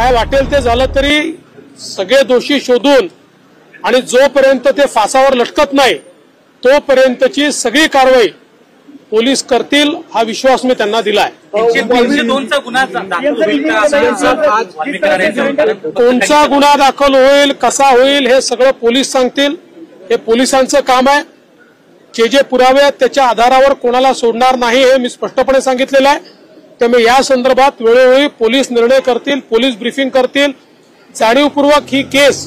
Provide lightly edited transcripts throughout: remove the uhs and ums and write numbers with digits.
काय वाटेल ते झालं तरी सगळे दोषी शोधून आणि जोपर्यंत ते फासावर लटकत नाही तोपर्यंतची सगळी कारवाई पोलीस करतील हा विश्वास मी त्यांना दिलाय। कोणचा गुन्हा दाखल होईल कसा होईल हे सगळं पोलीस सांगतील। हे पोलिसांचं काम आहे। जे पुरावे आहेत त्याच्या आधारावर कोणाला सोडणार नाही हे मी स्पष्टपणे सांगितलेलं आहे। त्यामुळे या संदर्भात वेळोवेळी पोलीस निर्णय करतील, पोलीस ब्रीफिंग करतील। जाणीवपूर्वक ही केस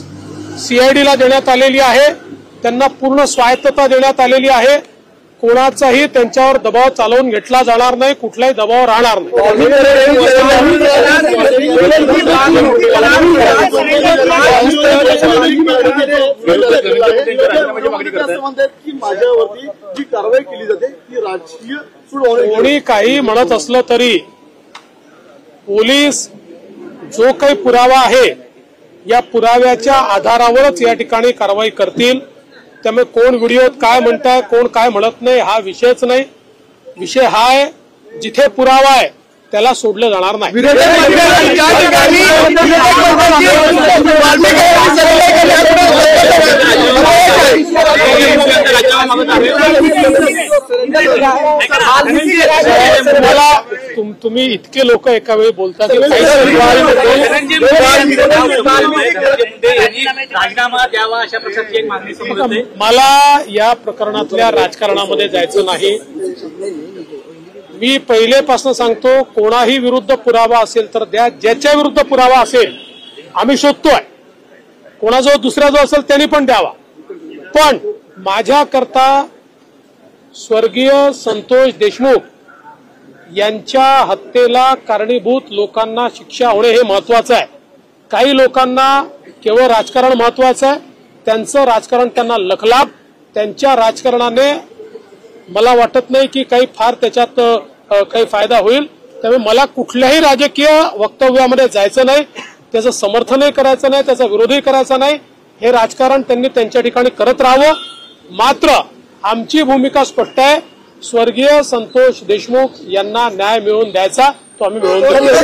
सीआयडीला देण्यात आलेली आहे, त्यांना पूर्ण स्वायत्तता देण्यात आलेली आहे। कोणाचाही त्यांच्यावर दबाव चालवून घेतला जाणार नाही, कुठलाही दबाव राहणार नाही। कोणी काही म्हणत असलं तरी पोलीस जो काही पुरावा आहे या पुराव्याच्या आधारावरच या ठिकाणी कारवाई करतील। त्यामुळे कोण व्हिडिओत काय म्हणताय कोण काय म्हणत नाही हा विषयच नाही। विषय हा आहे जिथे पुरावा आहे त्याला सोडलं जाणार नाही। मला तुम्ही इतके लोक एका वेळी बोलता की राजीनामा द्यावा अशा प्रकारची एक मागणी समोर येते। मला या प्रकरणातल्या राजकारणामध्ये जायचं नाही। मी पहिलेपासून सांगतो कोणाही विरुद्ध पुरावा असेल तर द्या, ज्याच्या विरुद्ध पुरावा असेल आम्ही शोधतोय, कोणाजवळ दुसरा जो असेल त्यांनी पण द्यावा। पण माझ्याकरता स्वर्गीय संतोष देशमुख यांच्या हत्येला कारणीभूत लोकांना शिक्षा होणे हे महत्वाचं आहे। काही लोकांना केवळ राजकारण महत्वाचं आहे, त्यांचं राजकारण त्यांना लखलाभ, त्यांच्या राजकारणाने मला वाटत नाही की काही फार त्याच्यात काही फायदा होईल। त्यामुळे मला कुठल्याही राजकीय वक्तव्यामध्ये जायचं नाही, त्याचं समर्थनही करायचं नाही, त्याचा विरोधही करायचा नाही। हे राजकारण त्यांनी त्यांच्या ठिकाणी करत राहावं। मात्र आमची भूमिका स्पष्ट आहे, स्वर्गीय संतोष देशमुख यांना न्याय मिळवून द्यायचा तो आम्ही मिळवून देऊ।